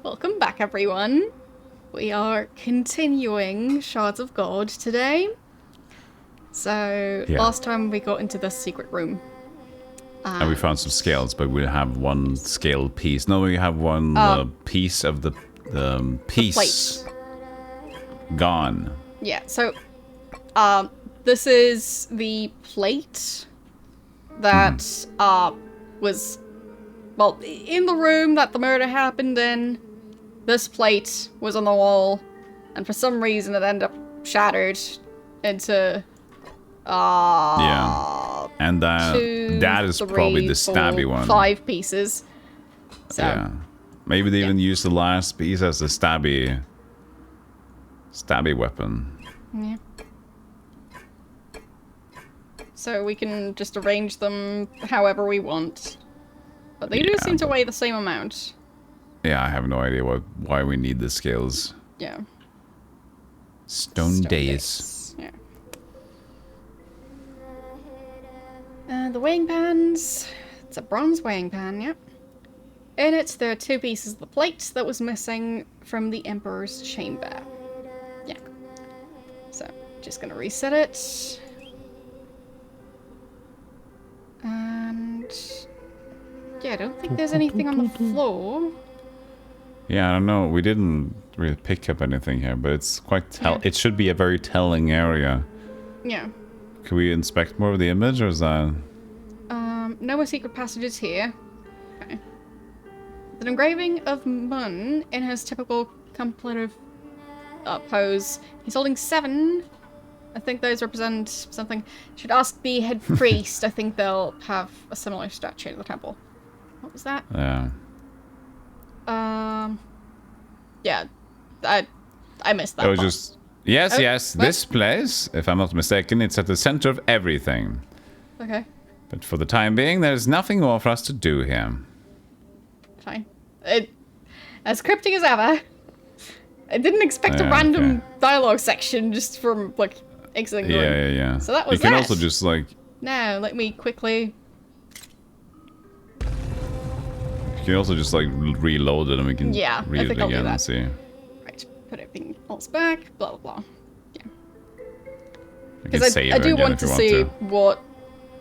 Welcome back, everyone. We are continuing Shards of God today. So, last time we got into the secret room. And we found some scales, but we have one scale piece. No, we have one piece of the piece gone. Yeah, so this is the plate that was, well, in the room that the murder happened in. This plate was on the wall, and for some reason it ended up shattered into yeah, and that is probably the stabby one. 5 pieces. So, yeah, maybe they even used the last piece as the stabby weapon. Yeah. So we can just arrange them however we want, but they do seem to weigh the same amount. Yeah, I have no idea why we need the scales. Yeah. Stone days. Yeah. The weighing pans. It's a bronze weighing pan, yep. In it, there are 2 pieces of the plate that was missing from the Emperor's chamber. Yeah. So, just gonna reset it. And yeah, I don't think there's anything on the floor. Yeah, I don't know. We didn't really pick up anything here, but it's quite it should be a very telling area. Yeah. Can we inspect more of the image, or is that? No more secret passages here. Okay. An engraving of Mun in his typical contemplative pose. He's holding 7. I think those represent something. Should ask the head priest. I think they'll have a similar statue in the temple. What was that? Yeah. Yeah, I missed that. It was part. just yes. What? This place, if I'm not mistaken, it's at the center of everything. Okay. But for the time being, there's nothing more for us to do here. Fine. As cryptic as ever. I didn't expect a random dialogue section just from like exiting the room. Yeah. So that was You can that. also just like. Now let me quickly. You can also just like reload it, and we can read it again and see. Right. Put everything else back. Blah blah blah. Yeah. Because I do want to see what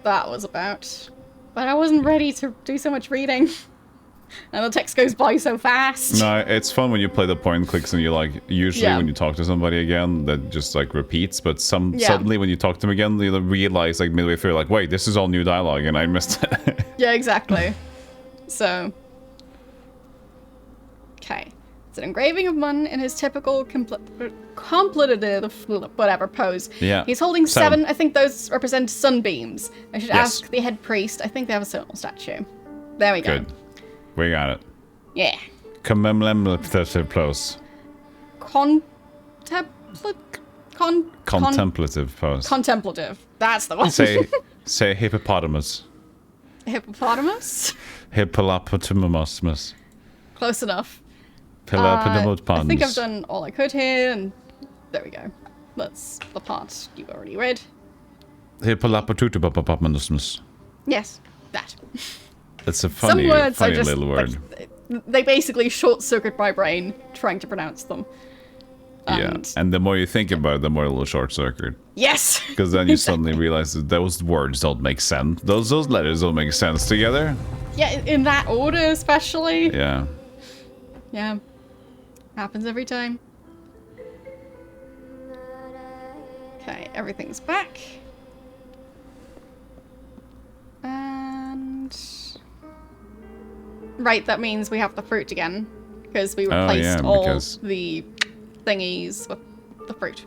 that was about, but I wasn't ready to do so much reading. And the text goes by so fast. No, it's fun when you play the point clicks and you like, usually when you talk to somebody again, that just like repeats, but suddenly when you talk to them again, you realize like midway through, like, wait, this is all new dialogue and I missed it. Yeah, exactly. So, okay. It's an engraving of Mun in his typical contemplative whatever pose. Yeah. He's holding 7. I think those represent sunbeams. I should ask the head priest. I think they have a similar statue. There we go. Good. We got it. Yeah. Commemorative pose. Contemplative pose. Contemplative. That's the one. Say hippopotamus. Hippopotamus? Hippolopotamus. Close enough. I I think I've done all I could here, and there we go. That's the part you already read. Hippolopotamus. Yes, that. It's a funny little word. Like, they basically short-circuit my brain trying to pronounce them. And the more you think about it, the more it'll short-circuit. Yes! Because then you suddenly realize that those words don't make sense. Those letters don't make sense together. Yeah, in that order especially. Yeah. Yeah. Happens every time. Okay, everything's back. And... Right, that means we have the fruit again. Because we replaced all the thingies with the fruit.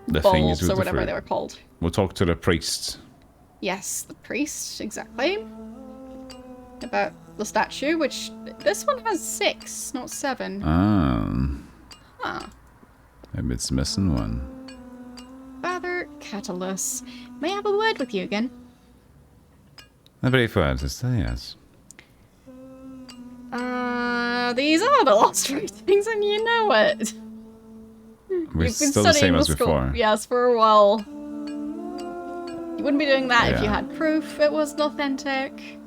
The Balls, thingies with or whatever the fruit. they were called. We'll talk to the priest. Yes, the priest, exactly. About the statue, which this one has 6, not 7. Huh. Maybe it's missing one. Father Catalus, may I have a word with you again? A brief word, sister, yes. These are the lost writings, and you know it. We're You've been still the same studying as the before. school. Yes, for a while. You wouldn't be doing that if you had proof it wasn't authentic.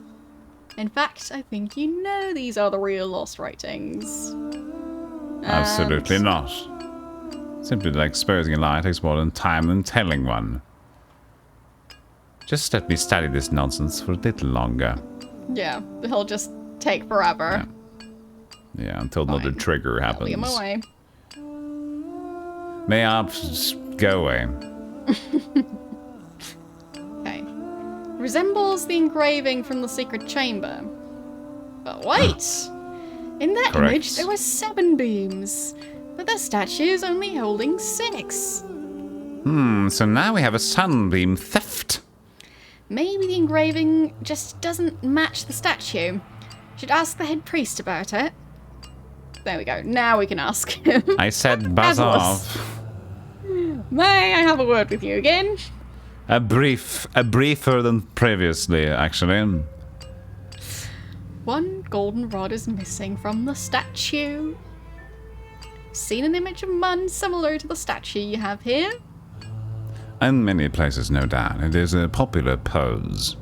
In fact, I think you know these are the real lost writings. Absolutely not. Simply like exposing a lie takes more than time than telling one. Just let me study this nonsense for a little longer. Yeah, he'll just take forever. Yeah, until another trigger happens. I'll be on my way. May I just go away? Okay. Resembles the engraving from the secret chamber. But wait! In that image, there were 7 beams. But the statue's only holding 6. So now we have a sunbeam theft. Maybe the engraving just doesn't match the statue. Should ask the head priest about it. There we go. Now we can ask him. I said buzz off. May I have a word with you again? A briefer than previously, actually. 1 golden rod is missing from the statue. Seen an image of Mun similar to the statue you have here? In many places, no doubt. It is a popular pose.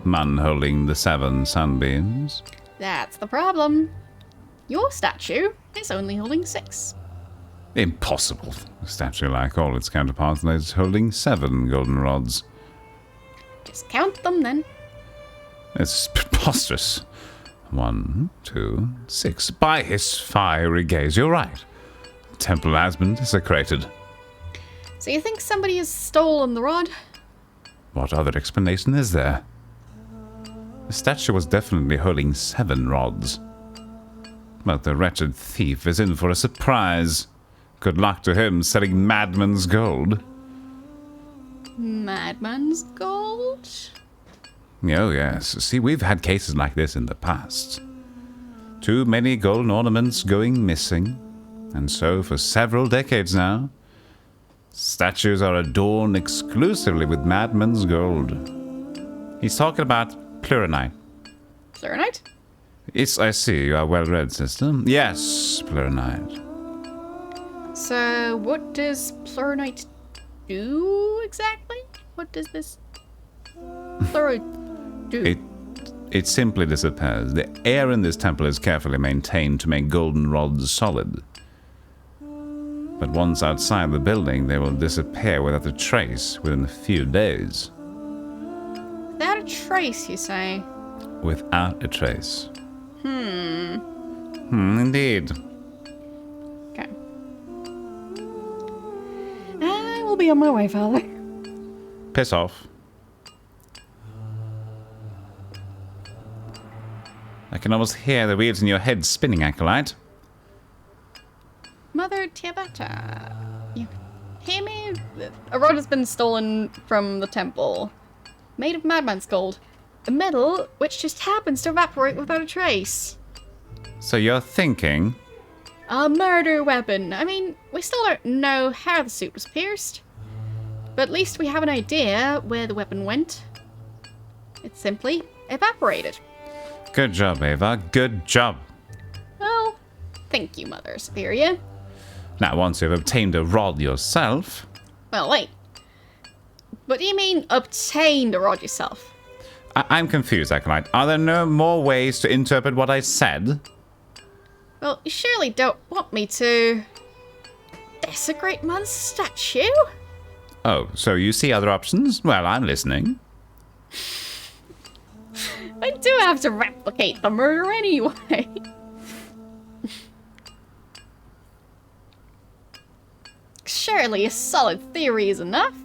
Mun holding the 7 sunbeams. That's the problem. Your statue is only holding 6. Impossible. A statue, like all its counterparts, is holding 7 golden rods. Just count them then. It's preposterous. 1, 2, 6. By his fiery gaze, you're right. The temple has been desecrated. So you think somebody has stolen the rod? What other explanation is there? The statue was definitely holding 7 rods. But the wretched thief is in for a surprise. Good luck to him selling madman's gold. Madman's gold? Oh, yes. See, we've had cases like this in the past. Too many golden ornaments going missing. And so for several decades now, statues are adorned exclusively with madman's gold. He's talking about pleuronite. Pleuronite? Yes, I see. You are well-read, sister. Yes, pleuronite. So, what does pleuronite do exactly? What does this pleuronite do? It simply disappears. The air in this temple is carefully maintained to make golden rods solid. But once outside the building, they will disappear without a trace within a few days. Without a trace, you say? Without a trace. Indeed. Okay. I will be on my way, Father. Piss off. I can almost hear the wheels in your head spinning, Acolyte. Mother Tiabata, you hear me? A rod has been stolen from the temple. Made of madman's gold. A metal which just happens to evaporate without a trace. So you're thinking... A murder weapon. I mean, we still don't know how the suit was pierced. But at least we have an idea where the weapon went. It simply evaporated. Good job, Ava. Good job. Well, thank you, Mother Superior. Now, once you've obtained a rod yourself... Well, wait. What do you mean, obtained a rod yourself? I'm confused, Acolyte. Are there no more ways to interpret what I said? Well, you surely don't want me to... desecrate Mun's statue? Oh, so you see other options? Well, I'm listening. I do have to replicate the murder anyway. Surely a solid theory is enough.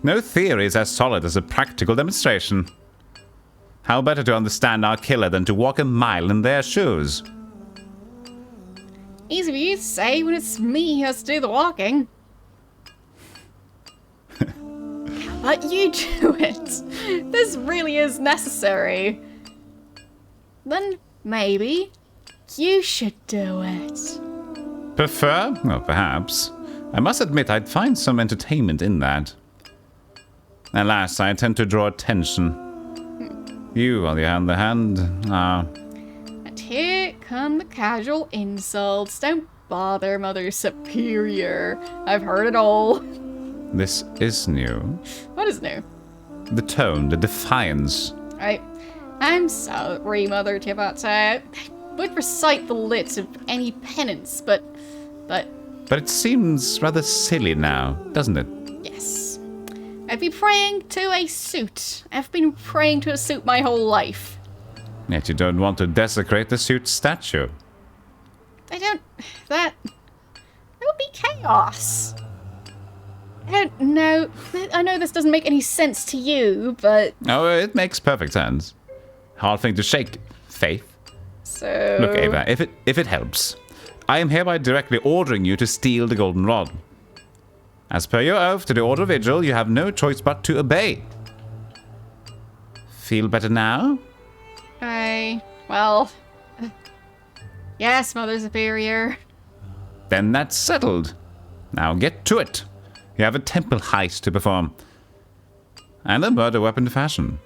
No theory is as solid as a practical demonstration. How better to understand our killer than to walk a mile in their shoes? Easy for you to say when it's me who has to do the walking. But you do it. This really is necessary. Then maybe you should do it. Prefer? Well, perhaps. I must admit I'd find some entertainment in that. Alas, I tend to draw attention. You, on the other hand, are... And here come the casual insults. Don't bother, Mother Superior. I've heard it all. This is new. What is new? The tone, the defiance. Right. I'm sorry, Mother Tibbot. I would recite the lit of any penance, but... But it seems rather silly now, doesn't it? Yes. I've been praying to a suit. I've been praying to a suit my whole life. Yet you don't want to desecrate the suit's statue. I don't... That would be chaos. I don't know. I know this doesn't make any sense to you, but... Oh, it makes perfect sense. Hard thing to shake, Faith. So... Look, Ava, if it helps, I am hereby directly ordering you to steal the golden rod. As per your oath to the Order of Vigil, you have no choice but to obey. Feel better now? Well... Yes, Mother Superior. Then that's settled. Now get to it. You have a temple heist to perform. And a murder weapon to fashion.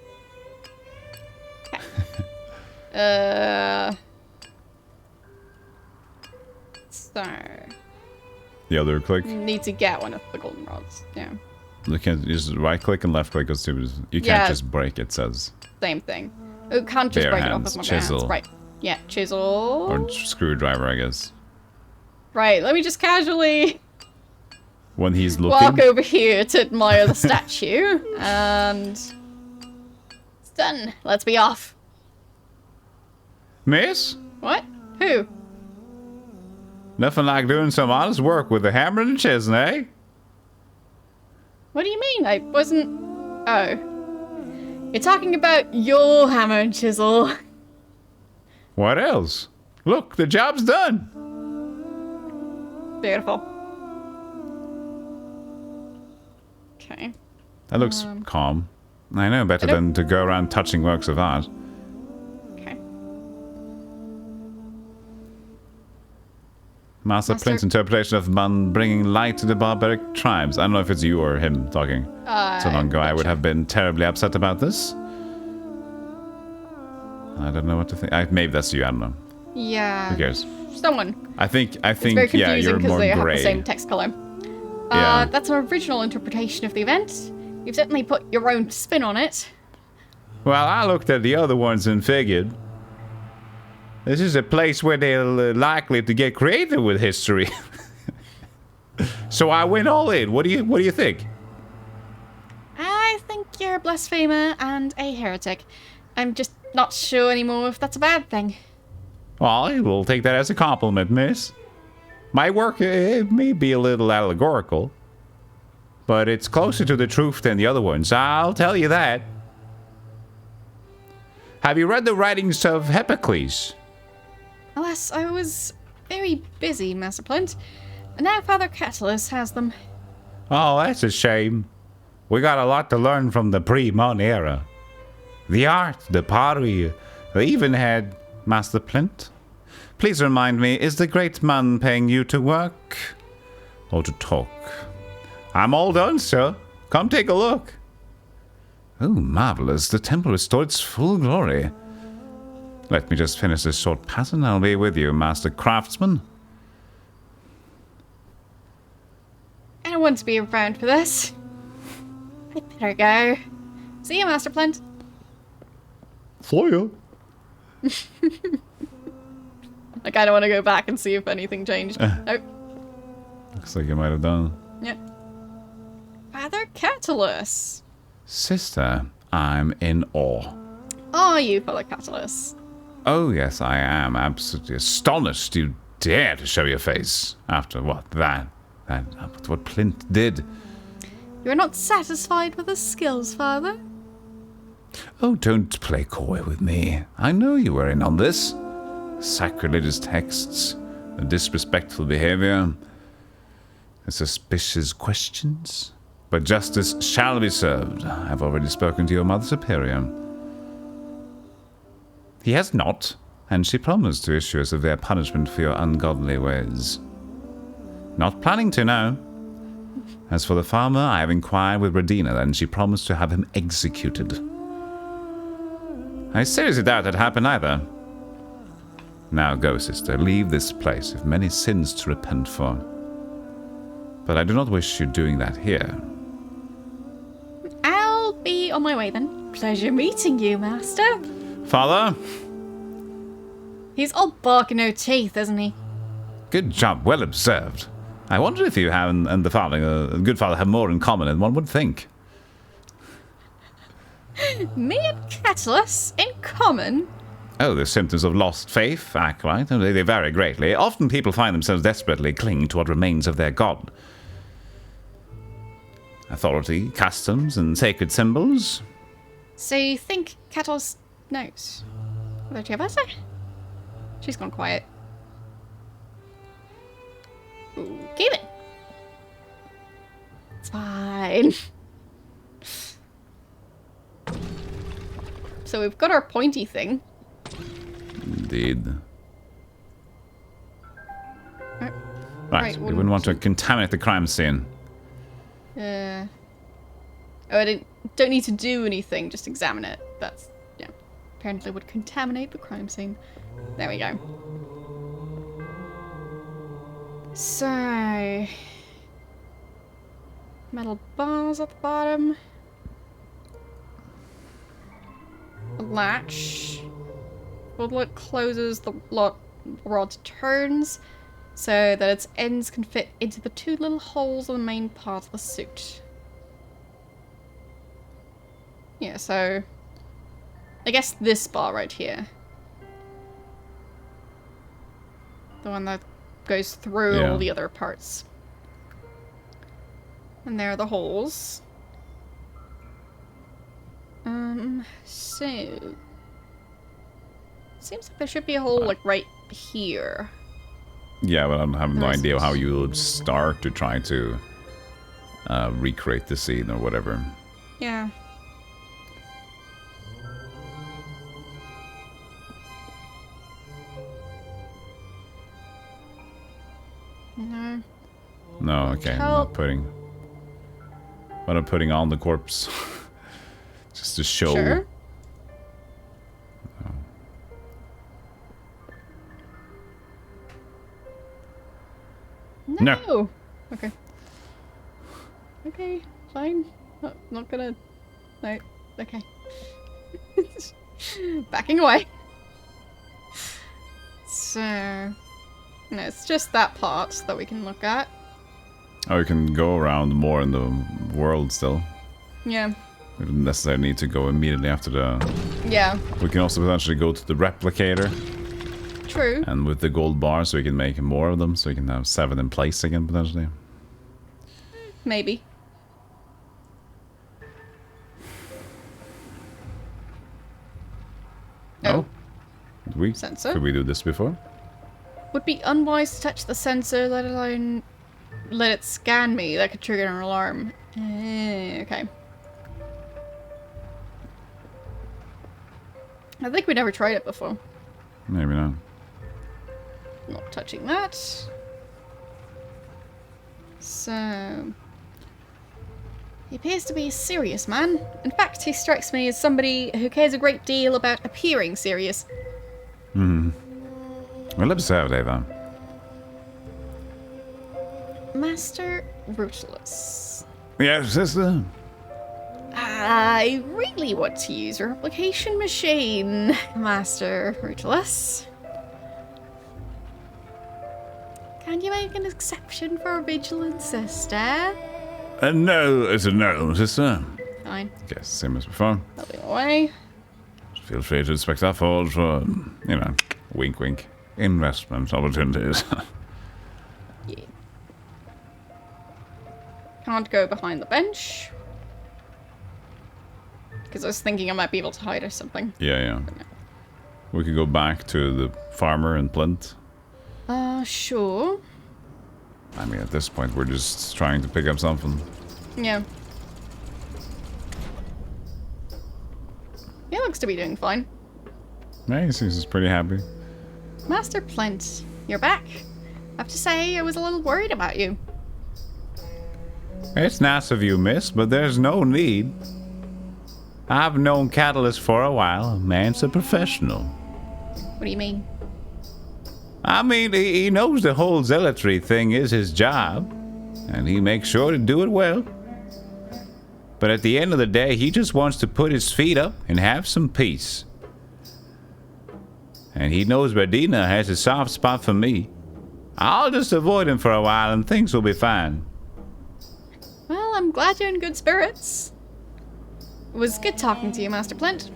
So... The other click? Need to get one of the golden rods. Yeah. You can just right click and left click. You can't just break, it says. Same thing. Oh, can't just Bare break hands, it off with my chisel. hands. Right. Yeah, chisel. Or screwdriver, I guess. Right, let me just casually When he's looking. walk over here to admire the statue. And... It's done. Let's be off. Miss? What? Who? Nothing like doing some honest work with a hammer and a chisel, eh? What do you mean? I wasn't... Oh. You're talking about your hammer and chisel. What else? Look, the job's done. Beautiful. Okay. That looks calm. I know better than to go around touching works of art. Okay. Master Flint's interpretation of Mun bringing light to the barbaric tribes. I don't know if it's you or him talking. So long ago, I would have been terribly upset about this. I don't know what to think. Maybe that's you. I don't know. Yeah. Who cares? Someone. I think. It's very confusing Yeah, you're more they have the gray. same text color. Yeah. That's an original interpretation of the event. You've certainly put your own spin on it. Well, I looked at the other ones and figured this is a place where they're likely to get creative with history. So I went all in. What do you think? I think you're a blasphemer and a heretic. I'm just not sure anymore if that's a bad thing. Well, I will take that as a compliment, miss. My work it may be a little allegorical, but it's closer to the truth than the other ones, I'll tell you that. Have you read the writings of Hippocles? Alas, I was very busy, Master Flint, and now Father Catalyst has them. Oh, that's a shame. We got a lot to learn from the pre-Mun era. The art, the pottery, they even had Master Flint. Please remind me, is the great Mun paying you to work or to talk? I'm all done, sir. Come take a look. Oh, marvelous. The temple restored its full glory. Let me just finish this short pattern. I'll be with you, Master Craftsman. I don't want to be around for this. I'd better go. See you, Master Flint. See ya. I kind of want to go back and see if anything changed. Oh. Looks like you might have done. Yeah. Father Catalyst. Sister, I'm in awe. Are you, Father Catalyst? Oh, yes, I am absolutely astonished you dare to show your face after what what Plint did. You're not satisfied with his skills, Father? Oh, don't play coy with me. I know you were in on this. Sacrilegious texts, the disrespectful behavior, the suspicious questions. But justice shall be served. I've already spoken to your Mother Superior. He has not, and she promised to issue a severe punishment for your ungodly ways. Not planning to, no. As for the farmer, I have inquired with Redina, and she promised to have him executed. I seriously doubt that happened either. Now go, sister, leave this place. You've many sins to repent for. But I do not wish you doing that here. I'll be on my way then. Pleasure meeting you, Master. Father? He's all bark and no teeth, isn't he? Good job, well observed. I wonder if you have and the good father have more in common than one would think. Me and Catalyst in common? Oh, the symptoms of lost faith, acolyte. They vary greatly. Often people find themselves desperately clinging to what remains of their god. Authority, customs, and sacred symbols. So you think Catalyst knows about your better? She's gone quiet. Okay then. It's fine. So we've got our pointy thing. Indeed. Right, we wouldn't want to contaminate the crime scene. Oh, I don't need to do anything, just examine it. That's, yeah. Apparently would contaminate the crime scene. There we go. So... metal bars at the bottom. A latch. Well, it closes, the rod turns so that its ends can fit into the two little holes on the main part of the suit. Yeah, so I guess this bar right here. The one that goes through all the other parts. And there are the holes. So... seems like there should be a hole, like, right here. Yeah, but I have no idea how you would start to try to recreate the scene or whatever. Yeah. No. No, okay. I'm not putting... But I'm putting on the corpse. Just to show... Sure. No. Okay. Okay, fine. Not gonna... No. Okay. Backing away. So... no, it's just that part that we can look at. Oh, we can go around more in the world still. Yeah. We don't necessarily need to go immediately after the... Yeah. We can also potentially go to the replicator. True. And with the gold bars, we can make more of them, so we can have 7 in place again, potentially. Maybe. Oh. Sensor? Could we do this before? Would be unwise to touch the sensor, let alone let it scan me. That could trigger an alarm. Okay. I think we never tried it before. Maybe not. Not touching that. So... he appears to be a serious man. In fact, he strikes me as somebody who cares a great deal about appearing serious. Hmm. Well observed, Ava. Master Ruthless. Yes, sister? I really want to use your replication machine, Master Ruthless. Can you make an exception for a vigilant sister? No, it's a no, sister. Fine. Yes, same as before. I'll be away. Feel free to inspect our forge for, you know, wink wink, investment opportunities. Yeah. Can't go behind the bench. Because I was thinking I might be able to hide or something. Yeah. We could go back to the farmer in Plint. Sure. I mean, at this point, we're just trying to pick up something. Yeah. He looks to be doing fine. Yeah, he seems pretty happy. Master Plint, you're back. I have to say, I was a little worried about you. It's nice of you, miss, but there's no need. I've known Catalyst for a while. Man's a professional. What do you mean? I mean, he knows the whole zealotry thing is his job, and he makes sure to do it well. But at the end of the day, he just wants to put his feet up and have some peace. And he knows Radina has a soft spot for me. I'll just avoid him for a while and things will be fine. Well, I'm glad you're in good spirits. It was good talking to you, Master Flint.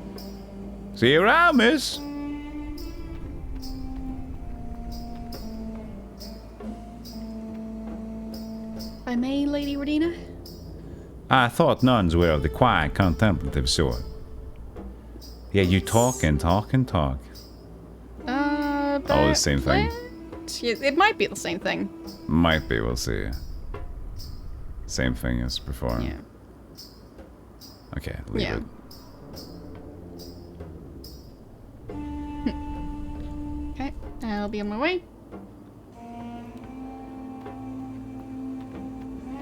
See you around, miss. If I may, Lady Radina? I thought nuns were of the quiet, contemplative sort. Yeah, you talk and talk and talk. But the same thing. Yeah, it might be the same thing. Might be, we'll see. Same thing as before. Yeah. Okay, leave it. Okay, I'll be on my way.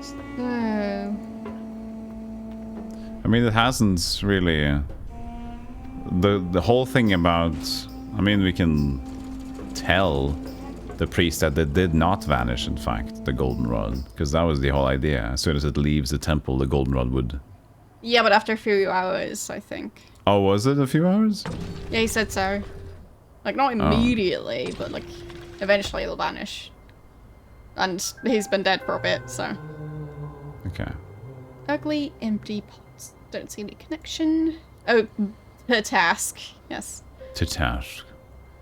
So... I mean, it hasn't really... the whole thing about... I mean, we can tell the priest that they did not vanish, in fact, the golden rod. Because that was the whole idea. As soon as it leaves the temple, the golden rod would... Yeah, but after a few hours, I think. Oh, was it a few hours? Yeah, he said so. Like, not immediately, but, like, eventually it'll vanish. And he's been dead for a bit, so... Okay. Ugly, empty pots. Don't see any connection. Oh, per task. Yes. To task.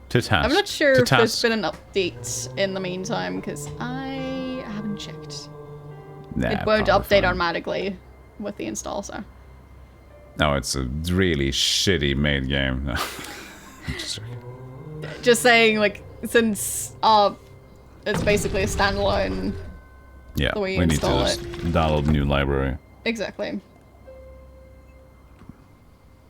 To task. I'm not sure to if there's task. been an update in the meantime, because I haven't checked. Nah, It won't probably update fine. automatically with the install, so... No, it's a really shitty made game. No. Just joking. Just saying, like, since it's basically a standalone... Yeah, the way you we need to install just download a new library. Exactly.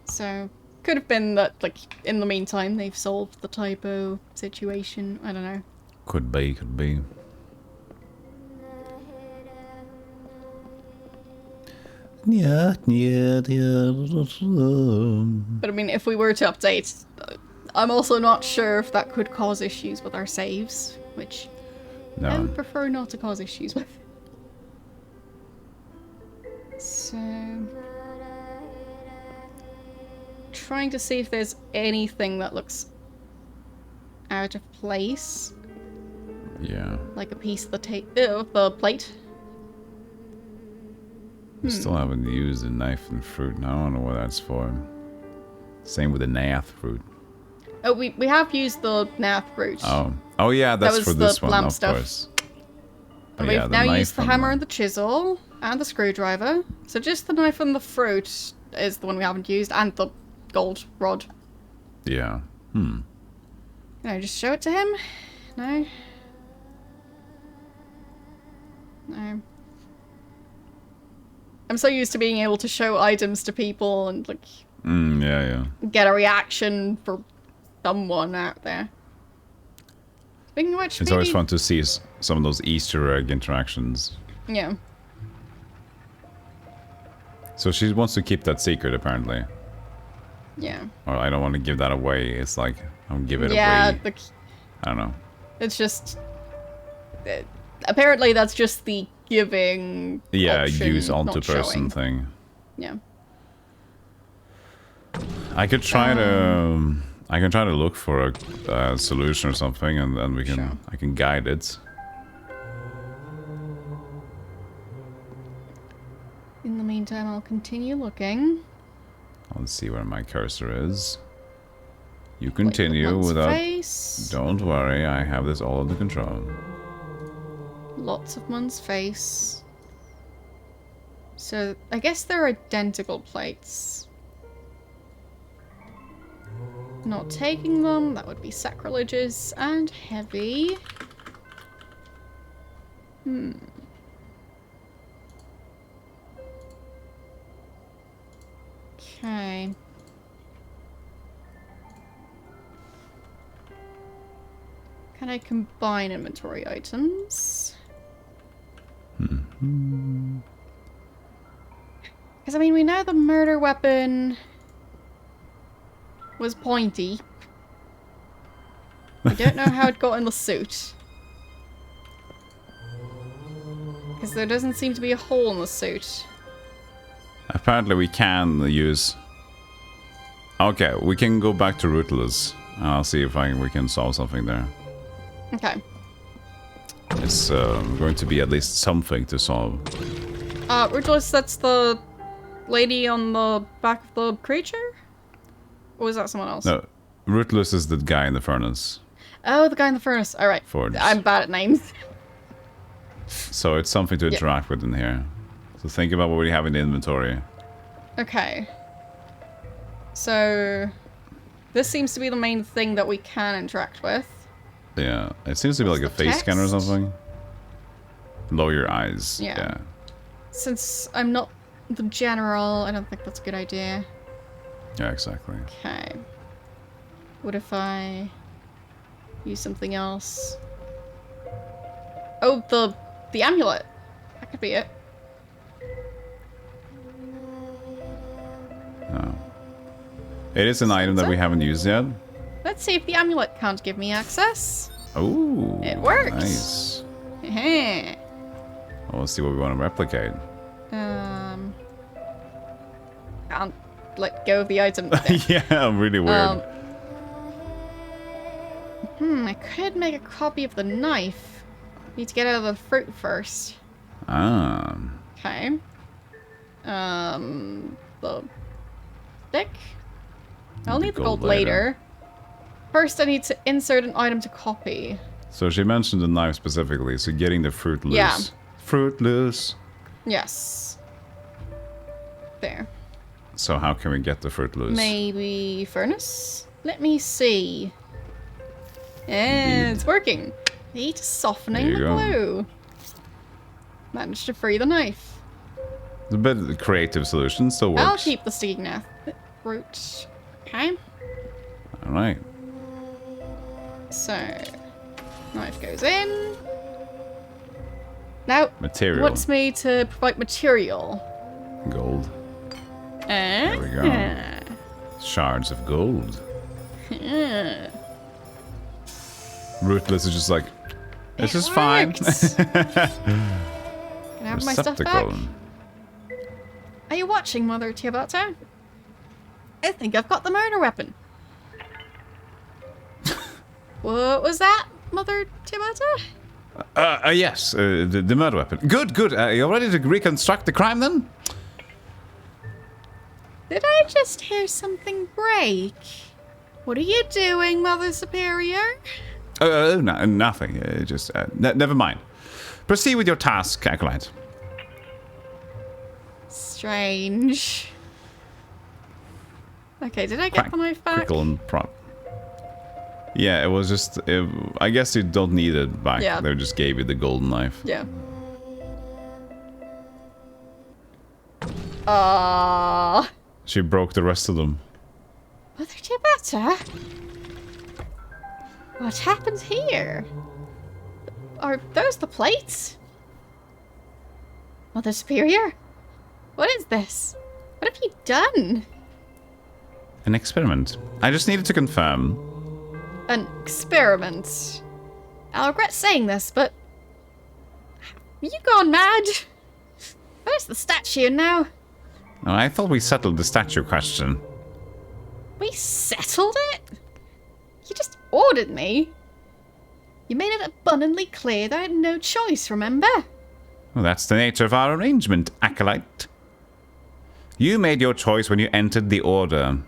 So, could have been that, like, in the meantime, they've solved the typo situation. I don't know. Could be, could be. Yeah. But I mean, if we were to update, I'm also not sure if that could cause issues with our saves, which I No. would prefer not to cause issues with. So... trying to see if there's anything that looks out of place. Yeah. Like a piece of the plate. We still haven't used the knife and fruit. I don't know what that's for. Same with the nath fruit. Oh, we have used the nath fruit. Oh yeah, that's was for this the one, lamp of stuff. course. And Oh, we've yeah, now knife used the and hammer and the chisel and the screwdriver. So just the knife and the fruit is the one we haven't used, and the gold rod. Yeah. Can I just show it to him? No. No. I'm so used to being able to show items to people and, like, Yeah. get a reaction for someone out there. Speaking of which, It's always fun to see some of those Easter egg interactions. Yeah. So she wants to keep that secret, apparently. Yeah. Or I don't want to give that away. It's like, I'll give it Yeah, away. I don't know. it's just... apparently that's just the giving Yeah, option, use onto not person showing. thing. Yeah. I could try to... I can try to look for a solution or something, and then we can... Sure. I can guide it. In the meantime, I'll continue looking. Let's see where my cursor is. You Wait, continue Lots without... face. Don't worry, I have this all under control. Lots of Mun's face. So, I guess they're identical plates. Not taking them, that would be sacrilegious and heavy. Okay. Can I combine inventory items? Because, I mean, we know the murder weapon was pointy. We don't know how it got in the suit. Because there doesn't seem to be a hole in the suit. Apparently we can use... Okay, we can go back to Ruthless I'll see if we can solve something there. Okay. It's going to be at least something to solve. Ruthless, that's the lady on the back of the creature? Or was that someone else? No, Ruthless is the guy in the furnace. Oh, the guy in the furnace. Alright. Forge. I'm bad at names. So it's something to interact with in here. So think about what we have in the inventory. Okay. So this seems to be the main thing that we can interact with. Yeah, it seems to be like a face scanner or something. Lower your eyes. Yeah. Since I'm not the general, I don't think that's a good idea. Yeah, exactly. Okay. What if I use something else? Oh, the amulet. That could be it. Oh. It is an item that we haven't used yet. Let's see if the amulet can't give me access. Ooh. It works. Nice. Heh. Well, let's see what we want to replicate. Can't let go of the item. Yeah, really weird. I could make a copy of the knife. Need to get out of the fruit first. Ah. Okay. The stick? I'll need the gold later. First, I need to insert an item to copy. So she mentioned the knife specifically, so getting the fruit loose. Yeah. Fruit loose. Yes. There. So how can we get the fruit loose? Maybe furnace? Let me see. Yeah, it's working. Heat softening the glue. Managed to free the knife. It's a bit of a creative solution, still works. I'll keep the sticky knife. Fruit. Okay. Alright. So, knife goes in. Now, Material. what's me to provide material? Gold. There we go. Shards of gold. Ruthless is just like, this is fine. Can I have my stuff back? Are you watching, Mother Tiabato? I think I've got the murder weapon. What was that, Mother Tiabato? Yes, the murder weapon. Good, good. You ready to reconstruct the crime then? Did I just hear something break? What are you doing, Mother Superior? Oh, no, nothing. Just, never mind. Proceed with your task, Acolyte. Strange. Okay, did I get the knife back? Crickle and prop. Yeah, it was just... I guess you don't need it back. Yeah. They just gave you the golden knife. Yeah. She broke the rest of them. Mother Tiabata? What happened here? Are those the plates? Mother Superior? What is this? What have you done? An experiment. I just needed to confirm. An experiment. I'll regret saying this, but... Have you gone mad? Where's the statue now? Oh, I thought we settled the statue question. We settled it? You just ordered me. You made it abundantly clear that I had no choice, remember? Well, that's the nature of our arrangement, Acolyte. You made your choice when you entered the Order.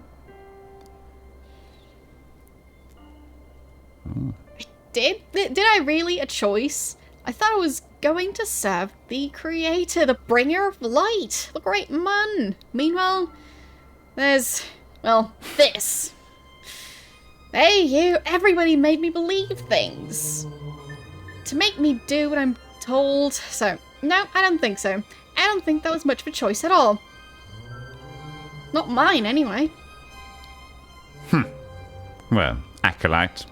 Oh. Did I really a choice? I thought I was going to serve the Creator, the Bringer of Light, the Great Mun. Meanwhile, there's, well, this. Hey, everybody made me believe things. To make me do what I'm told. So, no, I don't think so. I don't think that was much of a choice at all. Not mine, anyway. Well, Acolyte.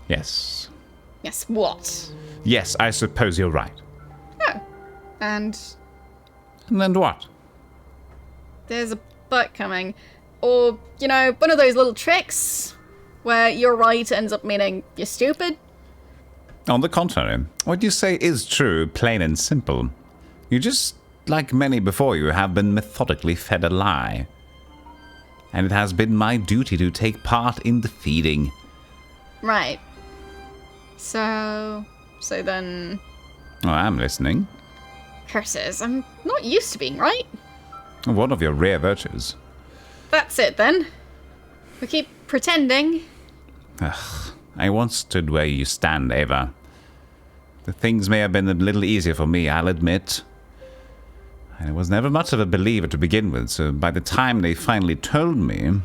Yes. Yes, what? Yes, I suppose you're right. Oh. And then what? There's a but coming. Or, you know, one of those little tricks where you're right ends up meaning you're stupid. On the contrary, what you say is true, plain and simple. You just, like many before you, have been methodically fed a lie. and it has been my duty to take part in the feeding. Right. So then... Oh, I'm listening. Curses, I'm not used to being right. One of your rare virtues. That's it then. We keep pretending. Ugh, I once stood where you stand, Ava. The things may have been a little easier for me, I'll admit. I was never much of a believer to begin with, so by the time they finally told me,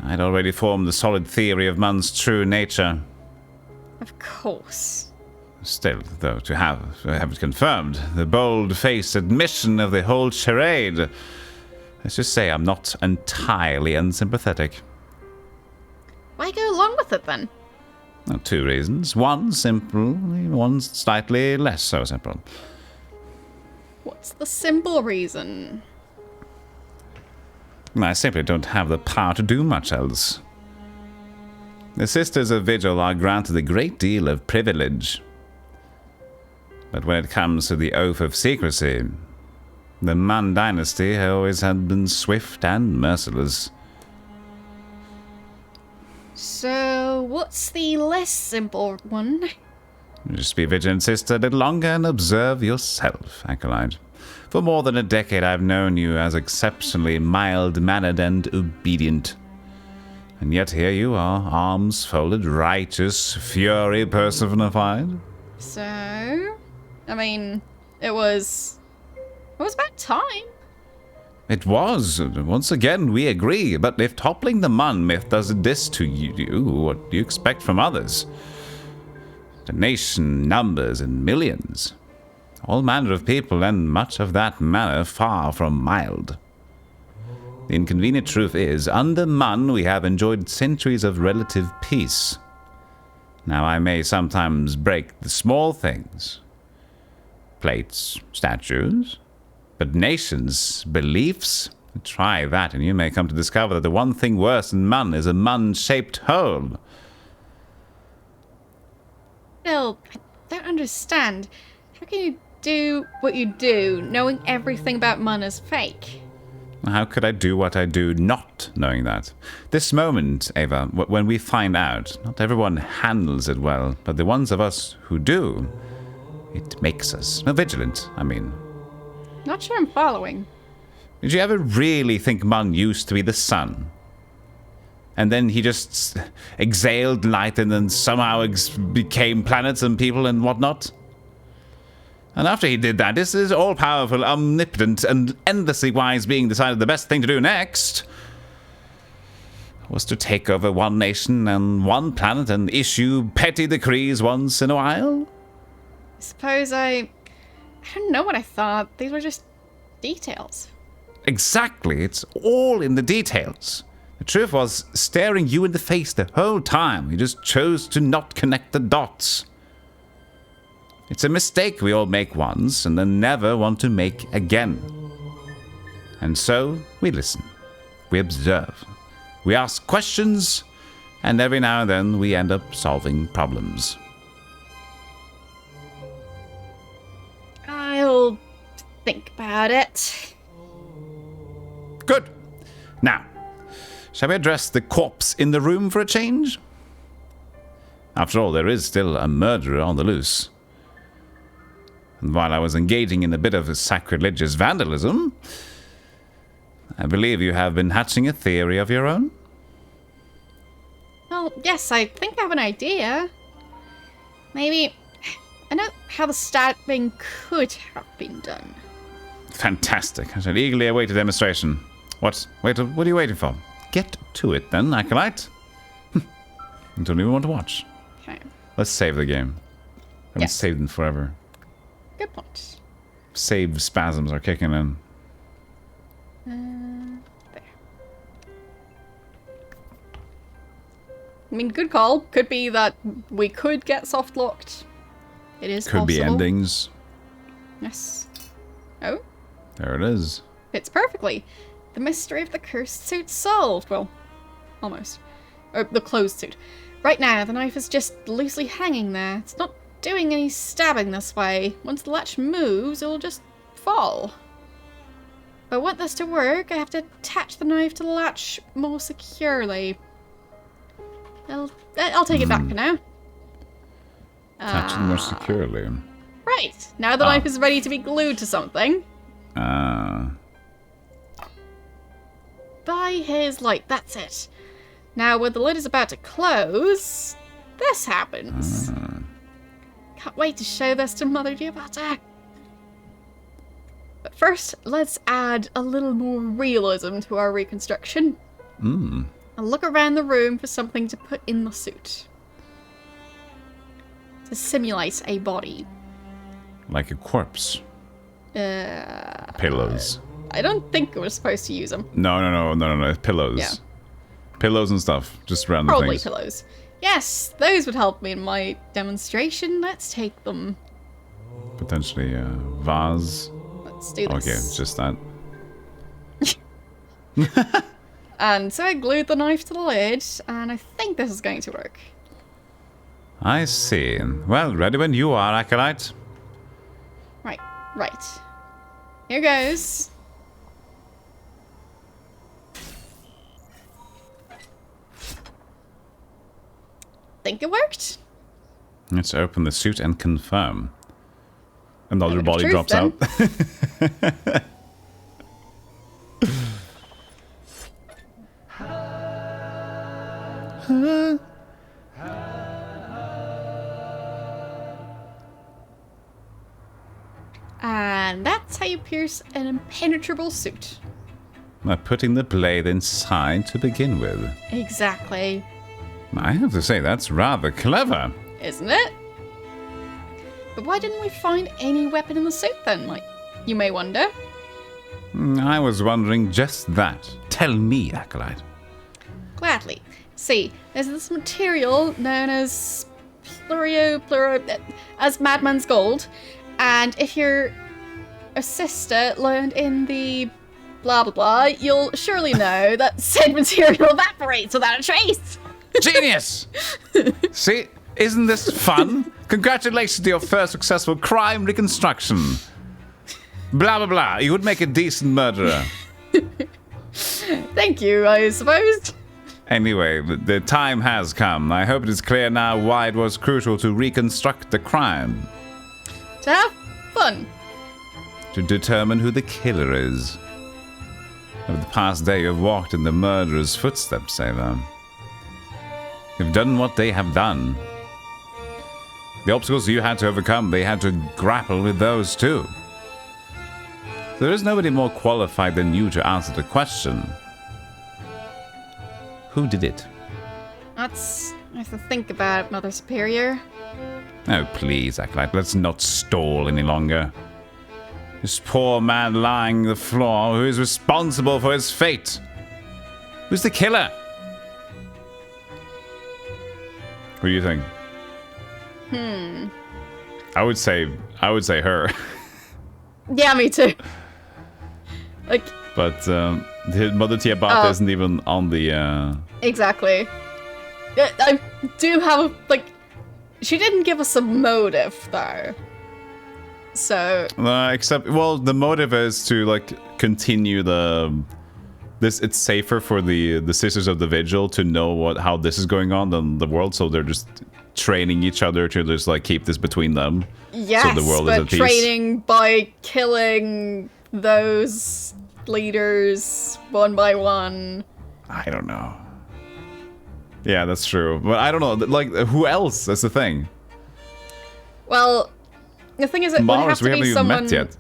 I'd already formed a solid theory of Mun's true nature. Of course. Still, though, to have it confirmed, the bold-faced admission of the whole charade, let's just say I'm not entirely unsympathetic. Why go along with it then? Well, two reasons. One simple, one slightly less so simple. What's the simple reason? I simply don't have the power to do much else. The Sisters of Vigil are granted a great deal of privilege. But when it comes to the Oath of Secrecy, the Mun dynasty has always been swift and merciless. So, what's the less simple one? Just be vigilant, sister, a little longer and observe yourself, Acolyte. For more than a decade I've known you as exceptionally mild-mannered and obedient. And yet here you are, arms folded, righteous, fury personified. So, I mean, it was about time. It was. Once again, we agree. But if toppling the Mun myth does this to you, what do you expect from others? The nation numbers in millions. All manner of people, and much of that manner far from mild. The inconvenient truth is, under Mun we have enjoyed centuries of relative peace. Now I may sometimes break the small things. Plates, statues. But nations, beliefs, try that and you may come to discover that the one thing worse than Mun is a Mun-shaped hole. Bill, I don't understand. How can you do what you do, knowing everything about Mun is fake? How could I do what I do not knowing that? This moment, Ava, when we find out, not everyone handles it well, but the ones of us who do, it makes us vigilant, I mean. Not sure I'm following. Did you ever really think Mun used to be the sun? And then he just exhaled light and then somehow became planets and people and whatnot? And after he did that, this is all-powerful, omnipotent, and endlessly wise being decided the best thing to do next was to take over one nation and one planet and issue petty decrees once in a while? I suppose I don't know what I thought. These were just details. Exactly. It's all in the details. The truth was staring you in the face the whole time. You just chose to not connect the dots. It's a mistake we all make once and then never want to make again. And so we listen. We observe. We ask questions. And every now and then we end up solving problems. I'll think about it. Good. Now, shall we address the corpse in the room for a change? After all, there is still a murderer on the loose. And while I was engaging in a bit of sacrilegious vandalism, I believe you have been hatching a theory of your own? Well, yes, I think I have an idea. Maybe I know how the stabbing could have been done. Fantastic. I shall eagerly await a demonstration. What are you waiting for? Get to it then, Acolyte. I don't even want to watch. Okay. Let's save the game. I haven't saved it forever. Good point. Save spasms are kicking in. There. I mean, good call. Could be that we could get soft locked. It is possible. Could be endings. Yes. Oh. There it is. Fits perfectly. The mystery of the cursed suit solved. Well, almost. Or the closed suit. Right now, the knife is just loosely hanging there. It's not doing any stabbing this way. Once the latch moves, it'll just fall. If I want this to work, I have to attach the knife to the latch more securely. I'll take it back for now. Attach it more securely. Right. Now the knife is ready to be glued to something. By his light. That's it. Now, when the lid is about to close, this happens. Can't wait to show this to Mother Giovanna. But first, let's add a little more realism to our reconstruction. And look around the room for something to put in the suit. To simulate a body. Like a corpse. Pillows. I don't think we're supposed to use them. No. Pillows. Yeah. Pillows and stuff. Just random Probably things. pillows. Yes, those would help me in my demonstration. Let's take them. Potentially a vase. Let's do this. Okay, just that. And so I glued the knife to the lid, and I think this is going to work. I see. Well, ready when you are, Acolyte. Right. Here goes. Think it worked? Let's open the suit and confirm. Another Moment of body truth, drops out. And that's how you pierce an impenetrable suit. By putting the blade inside to begin with. Exactly. I have to say, that's rather clever. Isn't it? But why didn't we find any weapon in the suit then, you may wonder? I was wondering just that. Tell me, Acolyte. Gladly. See, there's this material known as as Madman's Gold, and if your sister learned in the blah blah blah, you'll surely know that said material evaporates without a trace. Genius! See, isn't this fun? Congratulations to your first successful crime reconstruction. Blah blah blah. You would make a decent murderer. Thank you, I suppose. Anyway, the time has come. I hope it is clear now why it was crucial to reconstruct the crime. To have fun. To determine who the killer is. Over the past day, you have walked in the murderer's footsteps, Ava. You've done what they have done. The obstacles you had to overcome, they had to grapple with those too. There is nobody more qualified than you to answer the question. Who did it? I have to think about it, Mother Superior. Oh, please, Acolyte, let's not stall any longer. This poor man lying on the floor, who is responsible for his fate? Who's the killer? What do you think? I would say her. Yeah, me too. Like, but Mother Tiabata isn't even on the. Exactly. I do have she didn't give us a motive though. So. Except, well, the motive is to continue it's safer for the Sisters of the Vigil to know how this is going on in the world, so they're just training each other to just keep this between them. Yes, so the world is at peace. Training by killing those leaders one by one. I don't know. Yeah, that's true. But I don't know. Who else? That's the thing. Well, the thing is, it would have to we be haven't someone. even met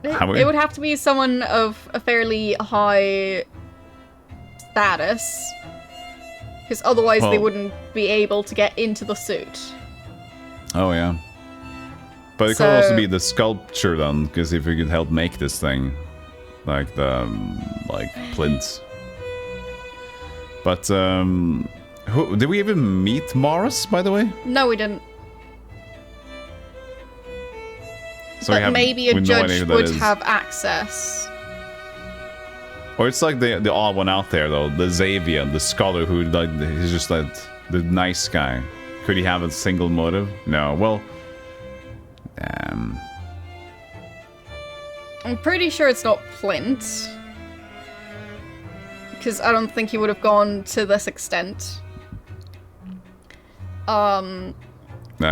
yet. It would have to be someone of a fairly high status, because otherwise they wouldn't be able to get into the suit. Oh yeah. But it could also be the sculpture then, because if we could help make this thing, like the plinths. But did we even meet Morris, by the way? No, we didn't. So but maybe a judge would have access. Or it's like the odd one out there though, the Xavier, the scholar who he's just the nice guy. Could he have a single motive? No. Well, I'm pretty sure it's not Plint. Because I don't think he would have gone to this extent. Nah,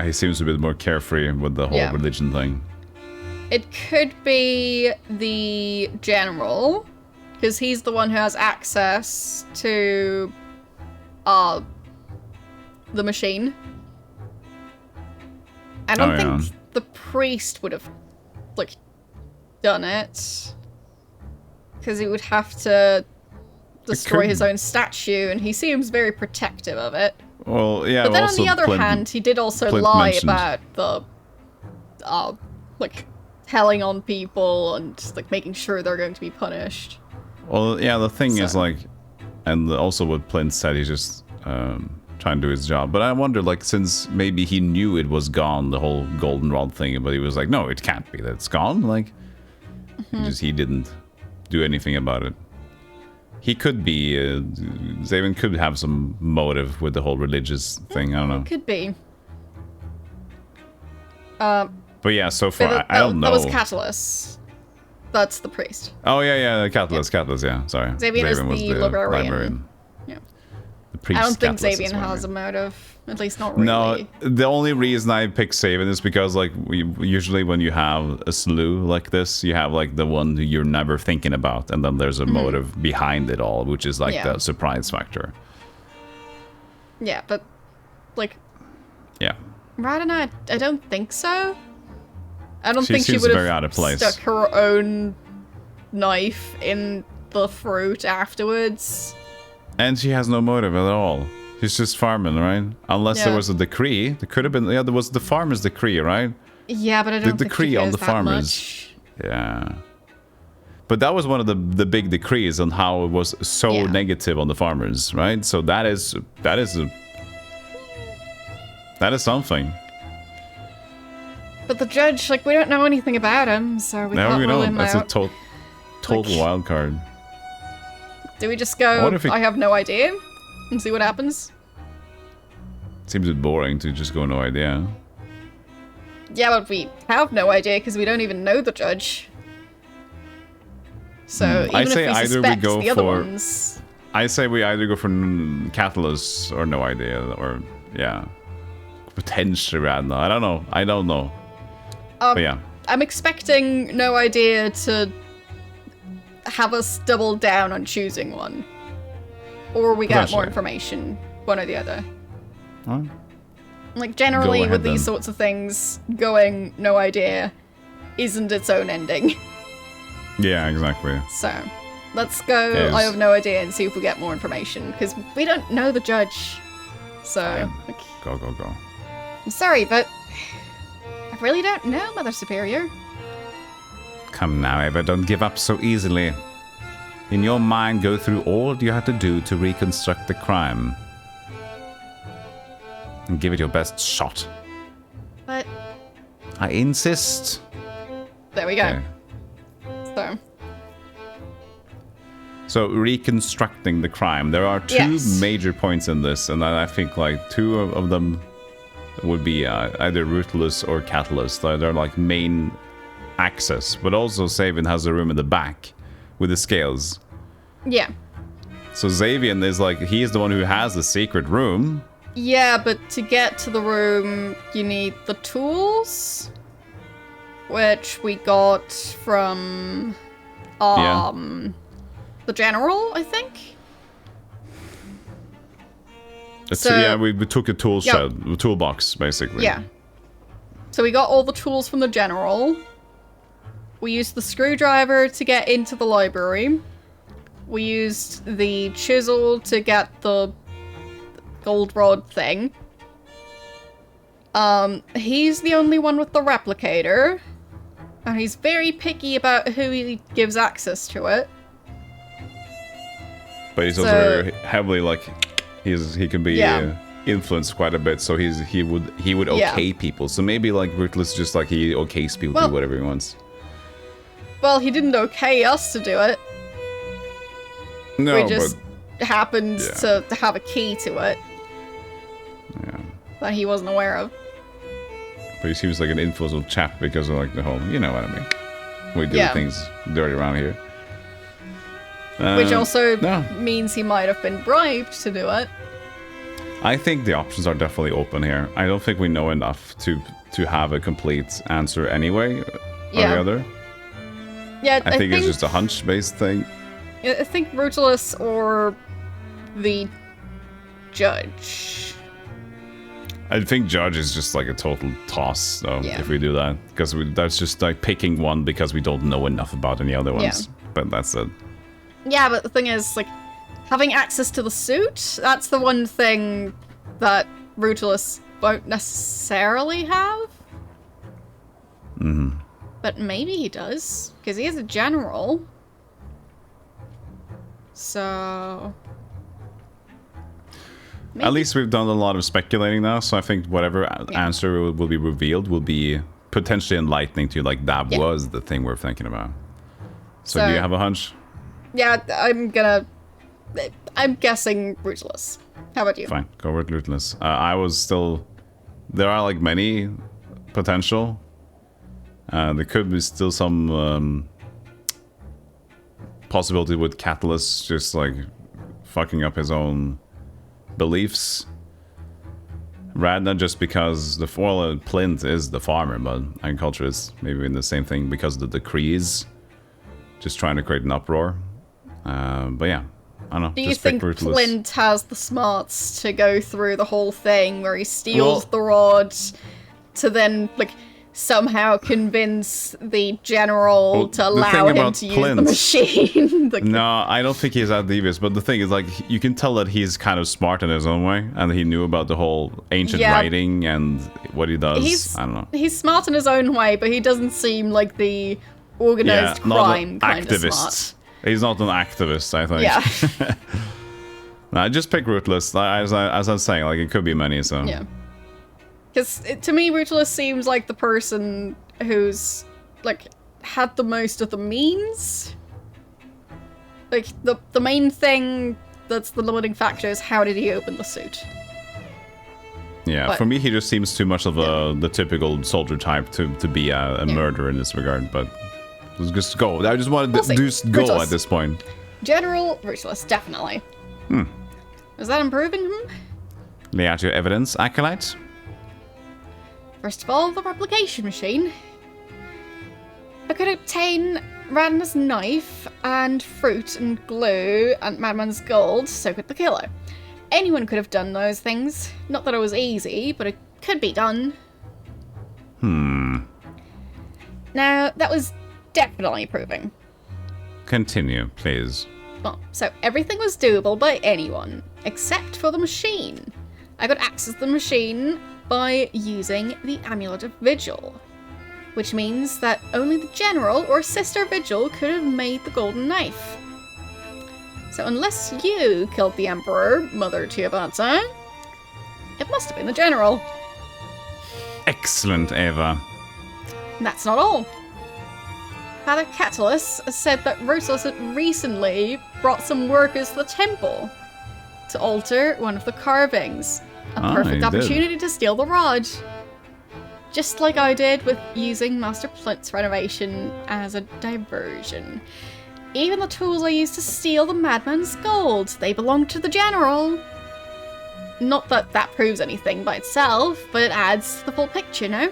he seems a bit more carefree with the whole religion thing. It could be the general, because he's the one who has access to the machine. I don't think the priest would have, like, done it. Because he would have to destroy his own statue, and he seems very protective of it. Well, yeah. But then on the other hand, he did also lie about the, like, telling on people and, like, making sure they're going to be punished. Well, yeah, the thing is, like, and also what Plint said, he's just trying to do his job. But I wonder, like, since maybe he knew it was gone, the whole goldenrod thing, but he was like, no, it can't be that it's gone. Like, he didn't do anything about it. He could be, Zaven could have some motive with the whole religious thing, I don't know. Could be. But yeah, so far, I don't know. That was Catalyst. That's the priest. Oh, yeah, Catalyst, yeah, sorry. Zaven was the librarian. Yeah. The priest I don't think Catalyst Zaven has a motive. At least not really. No, the only reason I pick Zaven is because, like, usually when you have a slew like this, you have, like, the one who you're never thinking about, and then there's a motive behind it all, which is, like, the surprise factor. Yeah, but, like... Yeah. Radina, I don't think so. I don't She think she seems would very out have of place. stuck her own knife in the fruit afterwards. And she has no motive at all. She's just farming, right? Unless there was a decree. There could have been... Yeah, there was the farmer's decree, right? Yeah, but I don't the think decree she on the cares that farmers. much. Yeah. But that was one of the big decrees on how it was so negative on the farmers, right? So that is something. But the judge, like, we don't know anything about him, so we can't rule him out. That's a total wild card. Do we just go, I have no idea, and see what happens? Seems a bit boring to just go no idea. Yeah, but we have no idea because we don't even know the judge. So even if we suspect the other ones... I say we either go for Catalyst or no idea, or, yeah. Potentially Radna. I don't know. But yeah. I'm expecting no idea to have us double down on choosing one. Or we get more information, one or the other. Huh? Like, generally with these sorts of things, going no idea isn't its own ending. Yeah, exactly. So, let's go I have no idea and see if we get more information, because we don't know the judge. So, Go. I'm sorry, but I really don't know, Mother Superior. Come now, Eva, don't give up so easily. In your mind, go through all you had to do to reconstruct the crime. And give it your best shot. But... I insist. There we go. Okay. So, reconstructing the crime. There are two major points in this, and I think, like, two of them would be either Ruthless or Catalyst. They're like main access, but also Zaven has a room in the back with the scales. Yeah. So Zavian is like, he is the one who has the secret room. Yeah, but to get to the room, you need the tools, which we got from the general, I think. So yeah, we took a tool shed, a toolbox, basically. Yeah. So we got all the tools from the general. We used the screwdriver to get into the library. We used the chisel to get the gold rod thing. He's the only one with the replicator. And he's very picky about who he gives access to it. But he's also very heavily, like, he can be influenced quite a bit, so he would okay people. So maybe, like, Ruthless just, like, he okays people to do whatever he wants. Well, he didn't okay us to do it. No, we just happened to have a key to it. Yeah. That he wasn't aware of. But he seems like an influential chap because of, like, the whole, you know what I mean. we do things dirty around here. Which also no. means he might have been bribed to do it. I think the options are definitely open here. I don't think we know enough to have a complete answer anyway, or the other. Yeah, I think it's just a hunch-based thing. I think Brutalist or the judge. I think judge is just like a total toss, though, if we do that. Because that's just like picking one because we don't know enough about any other ones. Yeah. But that's it. Yeah, but the thing is, like, having access to the suit, that's the one thing that Brutalist won't necessarily have. Mm-hmm. But maybe he does, because he is a general. So... maybe. At least we've done a lot of speculating now, so I think whatever answer will be revealed will be potentially enlightening to you, like that was the thing we're thinking about. So do you have a hunch? Yeah, I'm guessing Brutalist. How about you? Fine, go with Brutalist. I was still... there are like many potential. There could be still some possibility with Catalyst just like fucking up his own beliefs. Rather than just because Plint is the farmer, but agriculture is maybe in the same thing because of the decrees. Just trying to create an uproar. But yeah, I don't know. Do you think Plint has the smarts to go through the whole thing where he steals the rod to then, like, somehow convince the general to allow him to use the machine? No, I don't think he's that devious, but the thing is, like, you can tell that he's kind of smart in his own way, and he knew about the whole ancient writing and what he does. I don't know. He's smart in his own way, but he doesn't seem like the organized crime kind of smart. He's not an activist, I think. Yeah. No, I just pick Ruthless. As I was saying, like, it could be many, so... yeah. Because to me, Brutalist seems like the person who's, like, had the most of the means. Like, the main thing that's the limiting factor is how did he open the suit? Yeah, but for me, he just seems too much of the typical soldier type to be a murderer in this regard, but let's just go. I just wanted to just go Brutalist. At this point. General Brutalist, definitely. Is that improving him? Lay out your evidence, Acolyte. First of all, the replication machine. I could obtain Radna's knife and fruit and glue and Madman's gold, so could the killer. Anyone could have done those things. Not that it was easy, but it could be done. Now, that was definitely proving. Continue, please. Well, so everything was doable by anyone, except for the machine. I could access the machine by using the Amulet of Vigil, which means that only the General or Sister Vigil could have made the golden knife. So unless you killed the Emperor, Mother Tiabatsa, it must have been the General. Excellent, Eva. And that's not all. Father Catalyst said that Rosalis had recently brought some workers to the temple to alter one of the carvings. A perfect opportunity to steal the rod. Just like I did with using Master Plint's renovation as a diversion. Even the tools I used to steal the madman's gold, they belong to the general. Not that that proves anything by itself, but it adds to the full picture, no?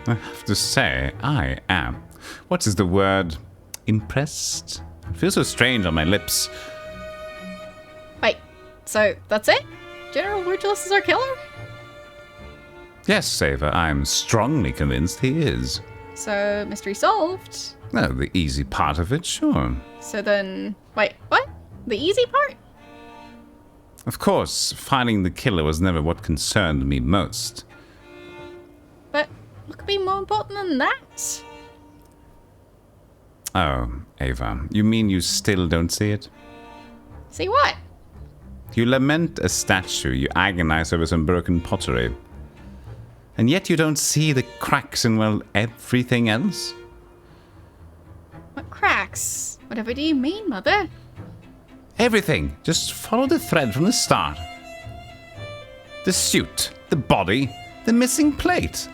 I have to say, I am. What is the word? Impressed? It feels so strange on my lips. Wait, so that's it? General Brutalist is our killer? Yes, Saver, I'm strongly convinced he is. So, mystery solved? Oh, the easy part of it, sure. So then, wait, what? The easy part? Of course, finding the killer was never what concerned me most. But what could be more important than that? Oh, Ava, you mean you still don't see it? See what? You lament a statue, you agonize over some broken pottery. And yet you don't see the cracks in, well, everything else? What cracks? Whatever do you mean, Mother? Everything. Just follow the thread from the start. The suit, the body, the missing plate.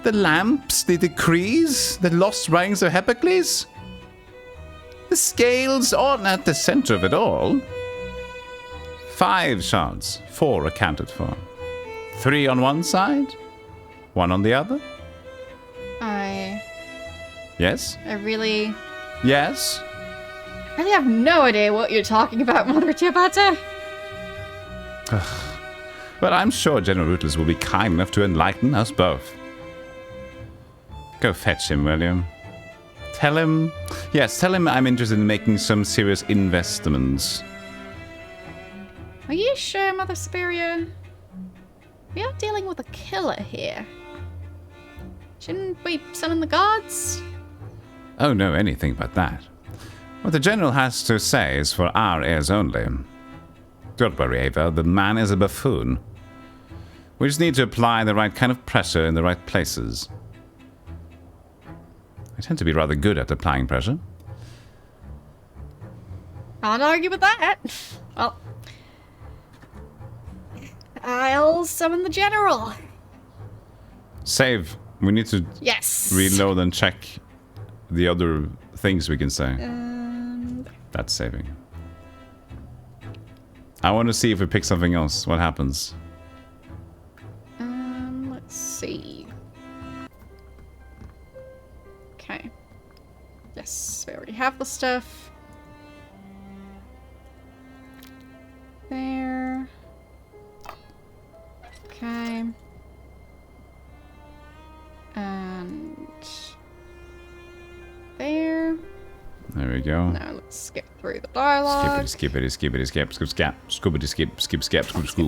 The lamps, the decrees, the lost writings of Hippocles? The scales aren't at the center of it all. 5 shards, 4 accounted for. 3 on one side, 1 on the other. Yes? I really Yes? have no idea what you're talking about, Mother Ciabatta. Well, I'm sure General Ruthless will be kind enough to enlighten us both. Go fetch him, will you? Tell him I'm interested in making some serious investments. Are you sure, Mother Superior? We are dealing with a killer here. Shouldn't we summon the gods? Oh, no, anything but that. What the General has to say is for our ears only. Don't worry, Ava, the man is a buffoon. We just need to apply the right kind of pressure in the right places. I tend to be rather good at applying pressure. Can't argue with that. Well, I'll summon the General. Save. We need to reload and check the other things we can say. That's saving. I want to see if we pick something else. What happens? Let's see. Okay. Yes, we already have the stuff. There. Okay. And there. There we go. Now let's skip through the dialogue. Skip, scoop.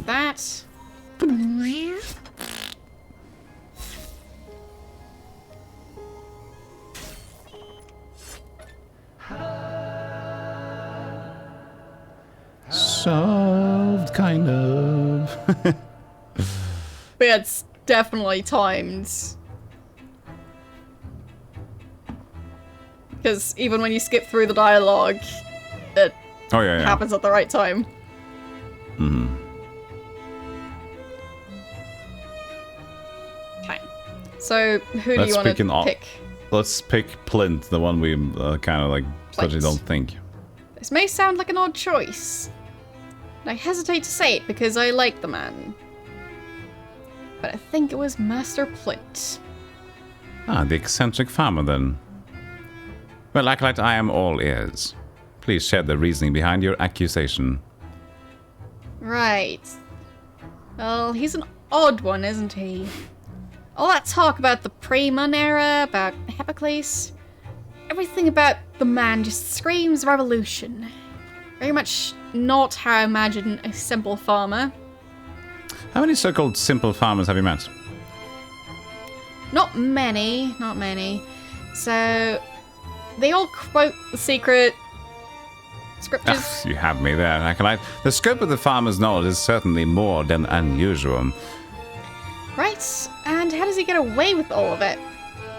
That. Solved, kind of. But yeah, it's definitely timed. Because even when you skip through the dialogue, it happens at the right time. Mm-hmm. Okay. So, who do you want to pick? Let's pick Plint, the one we kind of like, especially don't think. This may sound like an odd choice. And I hesitate to say it because I like the man. But I think it was Master Plint. Ah, the eccentric farmer then. Well, Acolyte, I am all ears. Please share the reasoning behind your accusation. Right. Well, he's an odd one, isn't he? All that talk about the pre-Mun era, about Hippocles, everything about the man just screams revolution. Very much not how I imagine a simple farmer. How many so-called simple farmers have you met? Not many. So, they all quote the secret scriptures. You have me there, Acolyte. The scope of the farmer's knowledge is certainly more than unusual. Right, and how does he get away with all of it?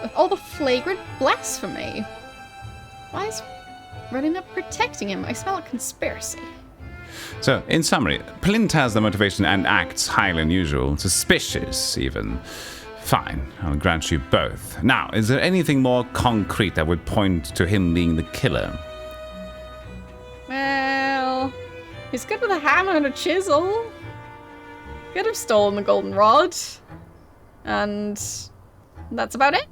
With all the flagrant blasphemy? Why is running up protecting him? I smell a conspiracy. So, in summary, Plint has the motivation and acts highly unusual, suspicious even. Fine, I'll grant you both. Now, is there anything more concrete that would point to him being the killer? Well, he's good with a hammer and a chisel. Could have stolen the golden rod. And that's about it.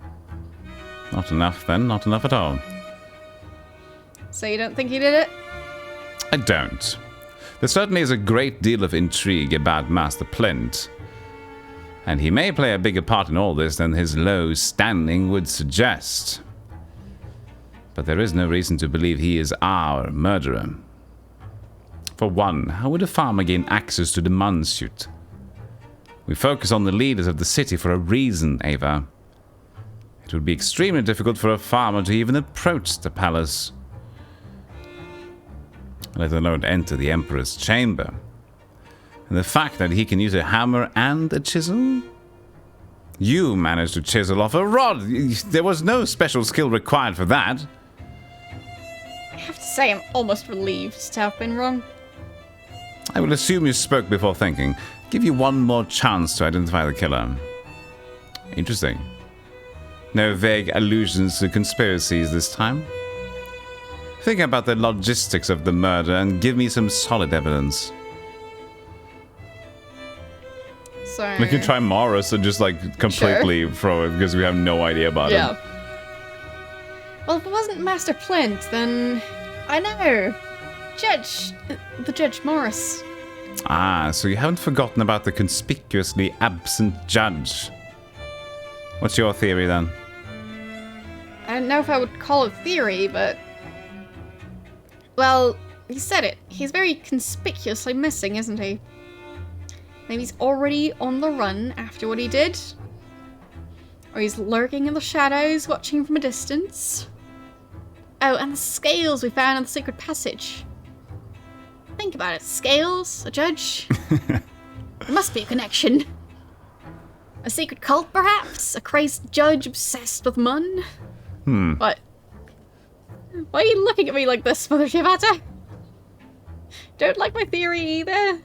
Not enough then, not enough at all. So you don't think he did it? I don't. There certainly is a great deal of intrigue about Master Plint. And he may play a bigger part in all this than his low standing would suggest. But there is no reason to believe he is our murderer. For one, how would a farmer gain access to the Mun suit? We focus on the leaders of the city for a reason, Ava. It would be extremely difficult for a farmer to even approach the palace, let alone enter the Emperor's chamber. And the fact that he can use a hammer and a chisel? You managed to chisel off a rod. There was no special skill required for that. I have to say I'm almost relieved to have been wrong. I will assume you spoke before thinking. Give you one more chance to identify the killer. Interesting. No vague allusions to conspiracies this time. Think about the logistics of the murder and give me some solid evidence. So We can try Morris and just like completely throw it because we have no idea about him. Well, if it wasn't Master Plint, then I know. The Judge Morris. Ah, so you haven't forgotten about the conspicuously absent judge. What's your theory then? I don't know if I would call it theory, but... Well, you said it. He's very conspicuously missing, isn't he? Maybe he's already on the run after what he did? Or he's lurking in the shadows, watching from a distance? Oh, and the scales we found in the secret passage. Think about it. Scales? A judge? There must be a connection. A secret cult, perhaps? A crazed judge obsessed with Mun? What? Why are you looking at me like this, Mother Shivata? Don't like my theory either.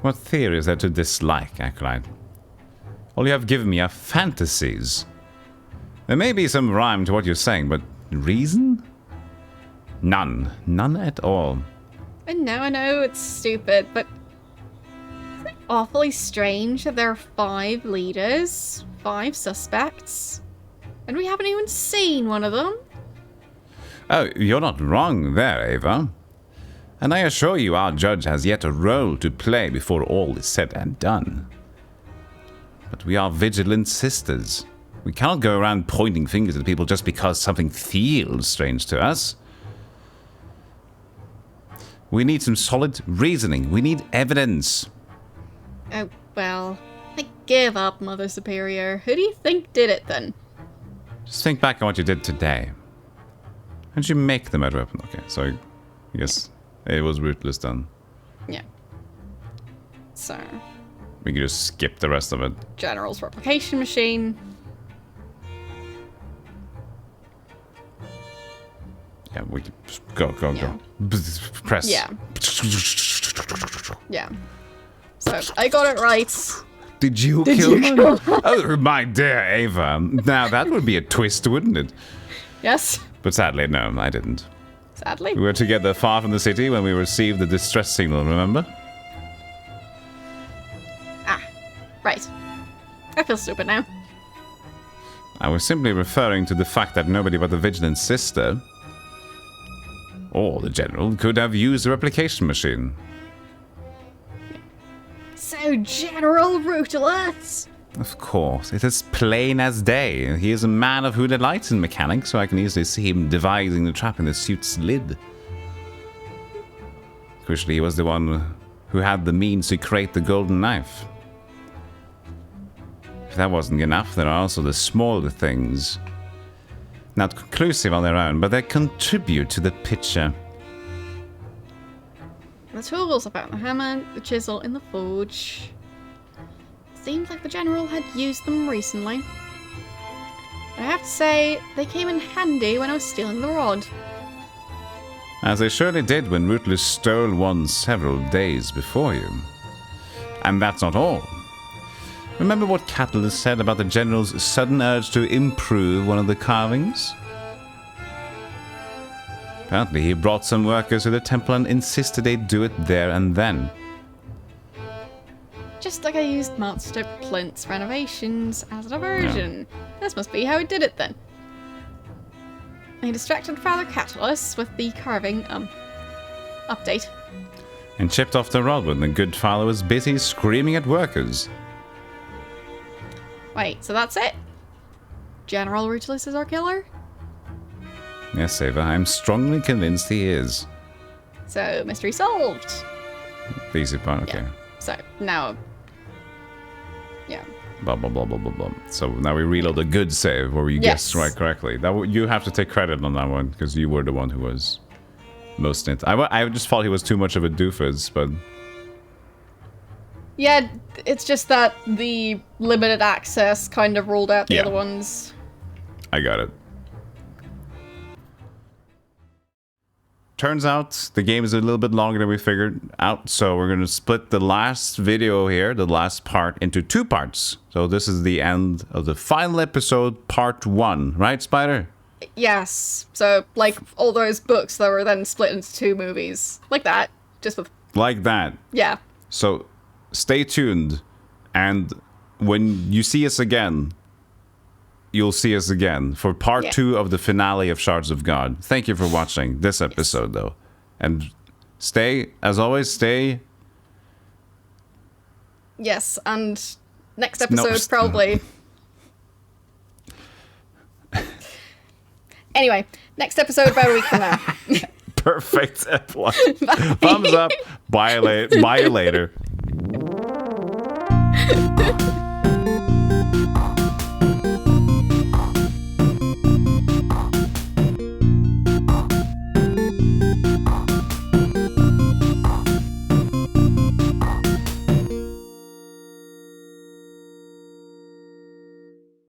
What theory is there to dislike, Acolyte? All you have given me are fantasies. There may be some rhyme to what you're saying, but reason? None. None at all. I know, it's stupid, but isn't it awfully strange that there are 5 leaders, 5 suspects, and we haven't even seen one of them? Oh, you're not wrong there, Ava. And I assure you our judge has yet a role to play before all is said and done. But we are vigilant sisters. We cannot go around pointing fingers at people just because something feels strange to us. We need some solid reasoning. We need evidence. Oh, well, I give up, Mother Superior. Who do you think did it, then? Just think back on what you did today. How did you make the murder weapon? Okay, so I guess it was rootless then. Yeah. So, We can just skip the rest of it. General's replication machine. Yeah, we can just go. Yeah. Press. Yeah. Yeah. So, I got it right. Did you kill him? Oh, my dear Ava. Now, that would be a twist, wouldn't it? Yes. But sadly, no, I didn't. Sadly. We were together far from the city when we received the distress signal, remember? Ah. Right. I feel stupid now. I was simply referring to the fact that nobody but the Vigilant Sister, or the General, could have used the replication machine. So, General Ruthless. Of course, it is plain as day. He is a man of who delights in mechanics, so I can easily see him devising the trap in the suit's lid. Crucially, he was the one who had the means to create the golden knife. If that wasn't enough, there are also the smaller things. Not conclusive on their own, but they contribute to the picture. The tools about the hammer, the chisel, and the forge. Seems like the General had used them recently. But I have to say, they came in handy when I was stealing the rod. As they surely did when Rootless stole one several days before you. And that's not all. Remember what Catalyst said about the General's sudden urge to improve one of the carvings? Apparently he brought some workers to the temple and insisted they do it there and then. Just like I used Master Plint's renovations as a diversion. This must be how he did it then. He distracted Father Catalyst with the carving, update. And chipped off the rod when the good father was busy screaming at workers. Wait, so that's it? General Ruthless is our killer? Yes, Ava, I'm strongly convinced he is. So, mystery solved. The easy part, okay. Yeah. So, now... Yeah. Blah, blah, blah, blah, blah, blah. So now we reload a good save where you guessed right correctly. You have to take credit on that one, because you were the one who was most in it. I just thought he was too much of a doofus, but... Yeah, it's just that the limited access kind of ruled out the other ones. I got it. turns out the game is a little bit longer than we figured out, so we're going to split the last video here, the last part, into 2 parts. So this is the end of the final episode, part 1, right, Spider? Yes. So, like, all those books that were then split into 2 movies. Like that. Just with... Like that. Yeah. So, stay tuned, and when you see us again, you'll see us again for part 2 of the finale of Shards of God. Thank you for watching this episode, though. And stay, as always, stay... Yes, and next episode, probably... Anyway, next episode about a week from now. Perfect. Thumbs up. Bye you later.